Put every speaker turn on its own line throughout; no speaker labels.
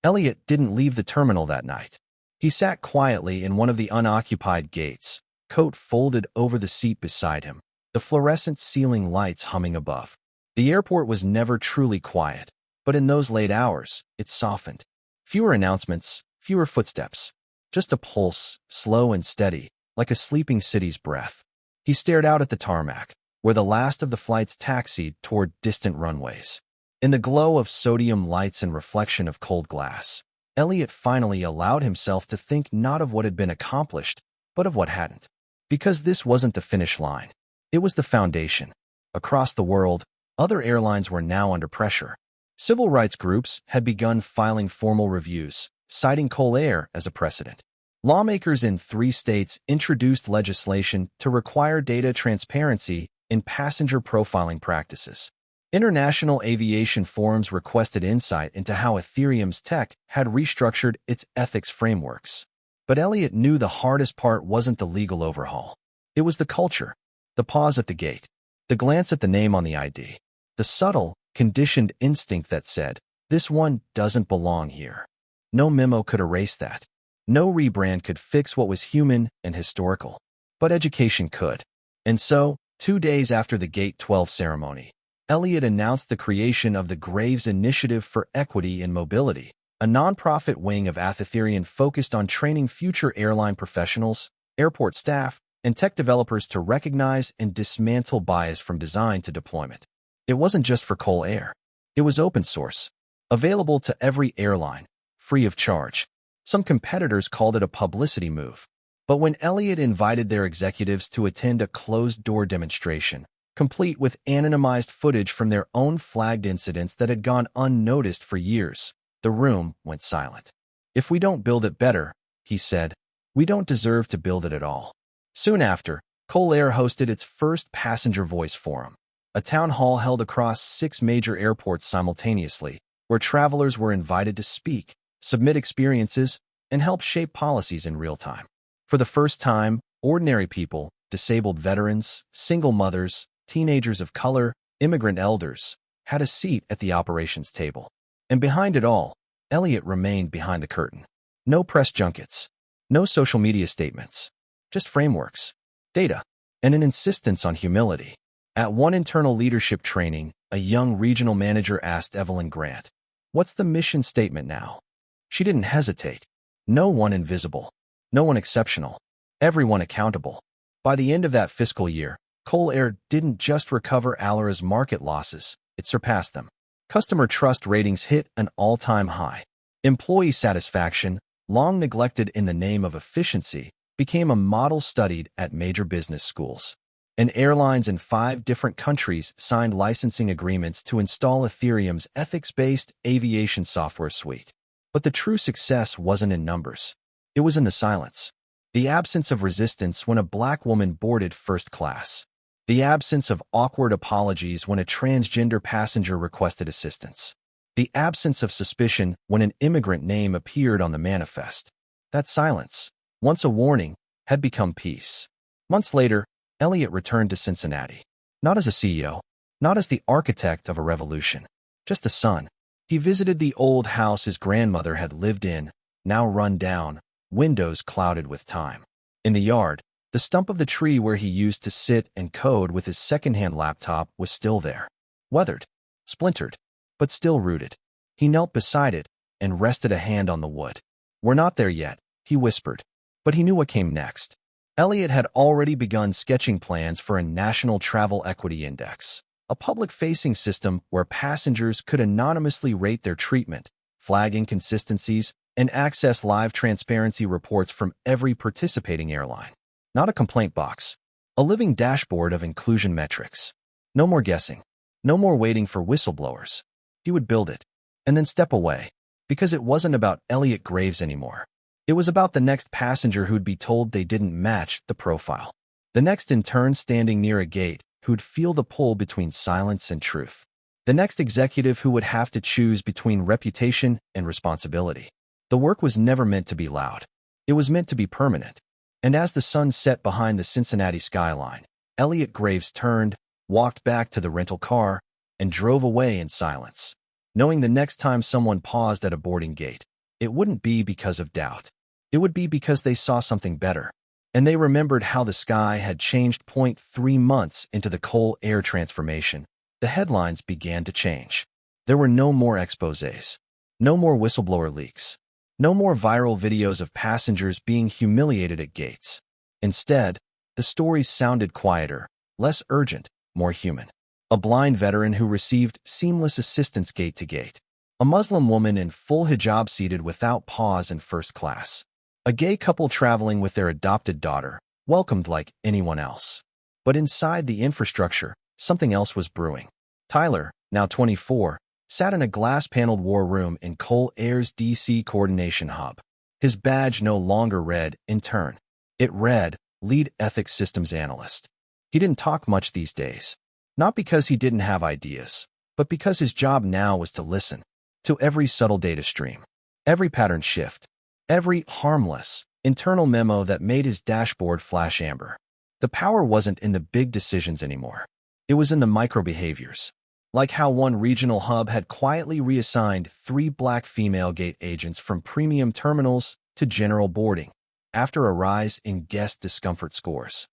Elliot didn't leave the terminal that night. He sat quietly in one of the unoccupied gates, coat folded over the seat beside him, the fluorescent ceiling lights humming above. The airport was never truly quiet, but in those late hours, it softened. Fewer announcements, fewer footsteps. Just a pulse, slow and steady, like a sleeping city's breath. He stared out at the tarmac, where the last of the flights taxied toward distant runways. In the glow of sodium lights and reflection of cold glass, Elliot finally allowed himself to think not of what had been accomplished, but of what hadn't. Because this wasn't the finish line. It was the foundation. Across the world, other airlines were now under pressure. Civil rights groups had begun filing formal reviews, citing Coal Air as a precedent. Lawmakers in 3 states introduced legislation to require data transparency in passenger profiling practices. International aviation forums requested insight into how Ethereum's tech had restructured its ethics frameworks. But Elliot knew the hardest part wasn't the legal overhaul. It was the culture, the pause at the gate, the glance at the name on the ID, the subtle, conditioned instinct that said, "This one doesn't belong here." No memo could erase that. No rebrand could fix what was human and historical. But education could. And so, 2 days after the Gate 12 ceremony, Elliot announced the creation of the Graves Initiative for Equity in Mobility, a nonprofit wing of Attendant focused on training future airline professionals, airport staff, and tech developers to recognize and dismantle bias from design to deployment. It wasn't just for Coal Air. It was open source, available to every airline, free of charge. Some competitors called it a publicity move. But when Elliot invited their executives to attend a closed-door demonstration, complete with anonymized footage from their own flagged incidents that had gone unnoticed for years, the room went silent. "If we don't build it better," he said, "we don't deserve to build it at all." Soon after, Coal Air hosted its first passenger voice forum, a town hall held across 6 major airports simultaneously, where travelers were invited to speak, submit experiences, and help shape policies in real time. For the first time, ordinary people, disabled veterans, single mothers, teenagers of color, immigrant elders, had a seat at the operations table. And behind it all, Elliot remained behind the curtain. No press junkets, no social media statements, just frameworks, data, and an insistence on humility. At one internal leadership training, a young regional manager asked Evelyn Grant, "What's the mission statement now?" She didn't hesitate. No one invisible, no one exceptional, everyone accountable. By the end of that fiscal year, Coal Air didn't just recover Alara's market losses, it surpassed them. Customer trust ratings hit an all-time high. Employee satisfaction, long neglected in the name of efficiency, became a model studied at major business schools. And airlines in 5 different countries signed licensing agreements to install Ethereum's ethics-based aviation software suite. But the true success wasn't in numbers. It was in the silence. The absence of resistance when a black woman boarded first class. The absence of awkward apologies when a transgender passenger requested assistance. The absence of suspicion when an immigrant name appeared on the manifest. That silence, once a warning, had become peace. Months later, Elliot returned to Cincinnati. Not as a CEO, not as the architect of a revolution, just a son. He visited the old house his grandmother had lived in, now run down, windows clouded with time. In the yard, the stump of the tree where he used to sit and code with his secondhand laptop was still there. Weathered, splintered, but still rooted. He knelt beside it and rested a hand on the wood. "We're not there yet," he whispered. But he knew what came next. Elliot had already begun sketching plans for a national travel equity index, a public-facing system where passengers could anonymously rate their treatment, flag inconsistencies, and access live transparency reports from every participating airline. Not a complaint box, a living dashboard of inclusion metrics. No more guessing, no more waiting for whistleblowers. He would build it, and then step away, because it wasn't about Elliot Graves anymore. It was about the next passenger who'd be told they didn't match the profile. The next intern standing near a gate who'd feel the pull between silence and truth. The next executive who would have to choose between reputation and responsibility. The work was never meant to be loud. It was meant to be permanent. And as the sun set behind the Cincinnati skyline, Elliot Graves turned, walked back to the rental car, and drove away in silence. knowing the next time someone paused at a boarding gate, it wouldn't be because of doubt. It would be because they saw something better, and they remembered how the sky had changed. 3 months into the coal air transformation, the headlines began to change. There were no more exposés, no more whistleblower leaks, no more viral videos of passengers being humiliated at gates. Instead, the stories sounded quieter, less urgent, more human. A blind veteran who received seamless assistance gate to gate. A Muslim woman in full hijab seated without pause in first class. A gay couple traveling with their adopted daughter, welcomed like anyone else. But inside the infrastructure, something else was brewing. Tyler, now 24, sat in a glass-paneled war room in Coal Air's DC Coordination Hub. His badge no longer read intern. It read Lead Ethics Systems Analyst. He didn't talk much these days. Not because he didn't have ideas, but because his job now was to listen to every subtle data stream, every pattern shift, every harmless, internal memo that made his dashboard flash amber. The power wasn't in the big decisions anymore. It was in the micro-behaviors. Like how one regional hub had quietly reassigned 3 black female gate agents from premium terminals to general boarding after a rise in guest discomfort scores.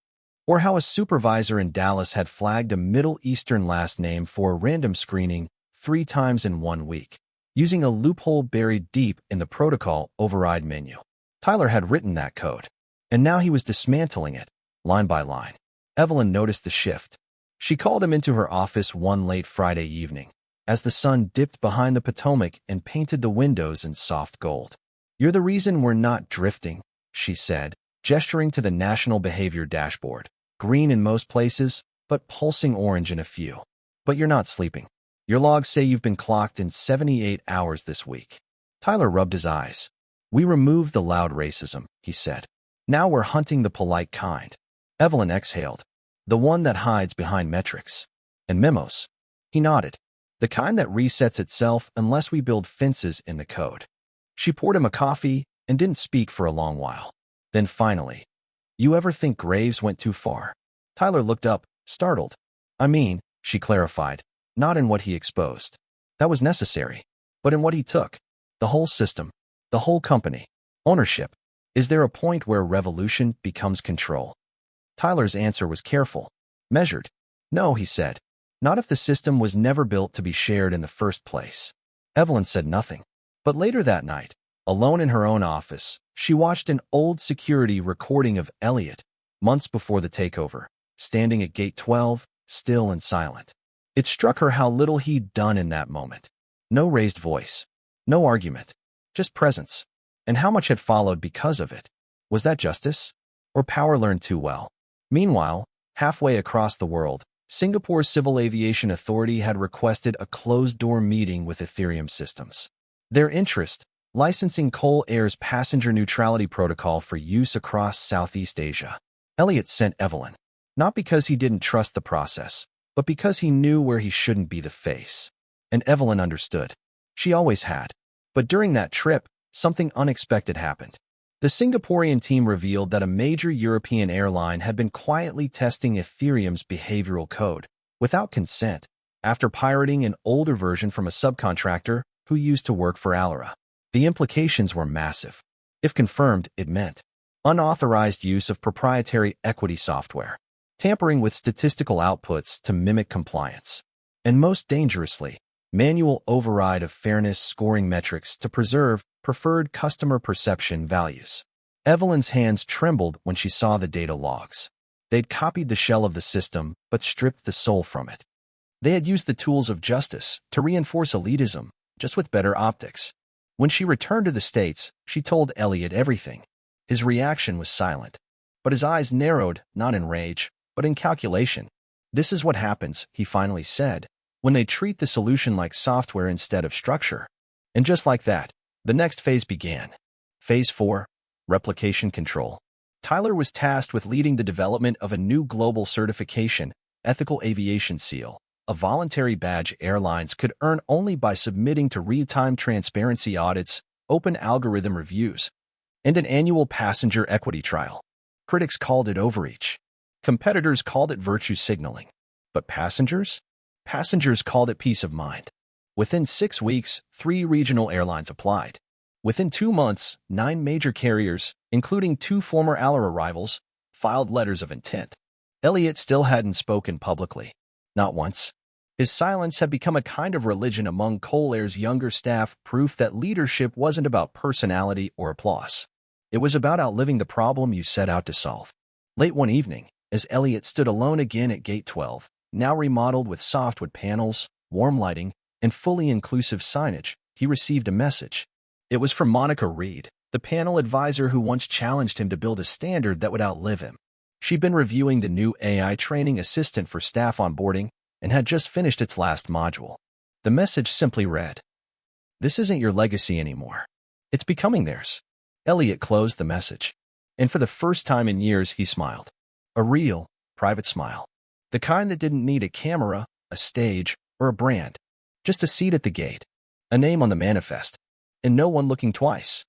Or how a supervisor in Dallas had flagged a Middle Eastern last name for a random screening 3 times in 1 week, using a loophole buried deep in the protocol override menu. Tyler had written that code, and now he was dismantling it, line by line. Evelyn noticed the shift. She called him into her office one late Friday evening, as the sun dipped behind the Potomac and painted the windows in soft gold. "You're the reason we're not drifting," she said, gesturing to the National Behavior Dashboard. "Green in most places, but pulsing orange in a few. But you're not sleeping. Your logs say you've been clocked in 78 hours this week." Tyler rubbed his eyes. "We removed the loud racism," he said. "Now we're hunting the polite kind." Evelyn exhaled. "The one that hides behind metrics and memos." He nodded. "The kind that resets itself unless we build fences in the code." She poured him a coffee and didn't speak for a long while. Then finally, "You ever think Graves went too far?" Tyler looked up, startled. "I mean," she clarified, "not in what he exposed. That was necessary. But in what he took. The whole system. The whole company. Ownership. Is there a point where revolution becomes control?" Tyler's answer was careful, measured. "No," he said. "Not if the system was never built to be shared in the first place." Evelyn said nothing. But later that night, alone in her own office, she watched an old security recording of Elliot, months before the takeover, standing at Gate 12, still and silent. It struck her how little he'd done in that moment. No raised voice, no argument, just presence. And how much had followed because of it. Was that justice? Or power learned too well? Meanwhile, halfway across the world, Singapore's Civil Aviation Authority had requested a closed-door meeting with Ethereum Systems. Their interest, licensing Coal Air's passenger neutrality protocol for use across Southeast Asia. Elliot sent Evelyn, not because he didn't trust the process, but because he knew where he shouldn't be the face. And Evelyn understood. She always had. But during that trip, something unexpected happened. The Singaporean team revealed that a major European airline had been quietly testing Ethereum's behavioral code, without consent, after pirating an older version from a subcontractor who used to work for Alara. The implications were massive. If confirmed, it meant unauthorized use of proprietary equity software, tampering with statistical outputs to mimic compliance, and most dangerously, manual override of fairness scoring metrics to preserve preferred customer perception values. Evelyn's hands trembled when she saw the data logs. They'd copied the shell of the system, but stripped the soul from it. They had used the tools of justice to reinforce elitism, just with better optics. When she returned to the States, she told Elliot everything. His reaction was silent, but his eyes narrowed, not in rage, but in calculation. "This is what happens," he finally said, "when they treat the solution like software instead of structure." And just like that, the next phase began. Phase 4, Replication Control. Tyler was tasked with leading the development of a new global certification, Ethical Aviation Seal, a voluntary badge airlines could earn only by submitting to real-time transparency audits, open algorithm reviews, and an annual passenger equity trial. Critics called it overreach. Competitors called it virtue signaling. But passengers? Passengers called it peace of mind. Within 6 weeks, 3 regional airlines applied. Within 2 months, 9 major carriers, including 2 former Aller rivals, filed letters of intent. Elliot still hadn't spoken publicly. Not once. His silence had become a kind of religion among Cole Air's younger staff, proof that leadership wasn't about personality or applause. It was about outliving the problem you set out to solve. Late one evening, as Elliot stood alone again at Gate 12, now remodeled with softwood panels, warm lighting, and fully inclusive signage, he received a message. It was from Monica Reed, the panel advisor who once challenged him to build a standard that would outlive him. She'd been reviewing the new AI training assistant for staff onboarding and had just finished its last module. The message simply read, "This isn't your legacy anymore. It's becoming theirs." Elliot closed the message, and for the first time in years he smiled. A real, private smile. The kind that didn't need a camera, a stage, or a brand. Just a seat at the gate, a name on the manifest, and no one looking twice.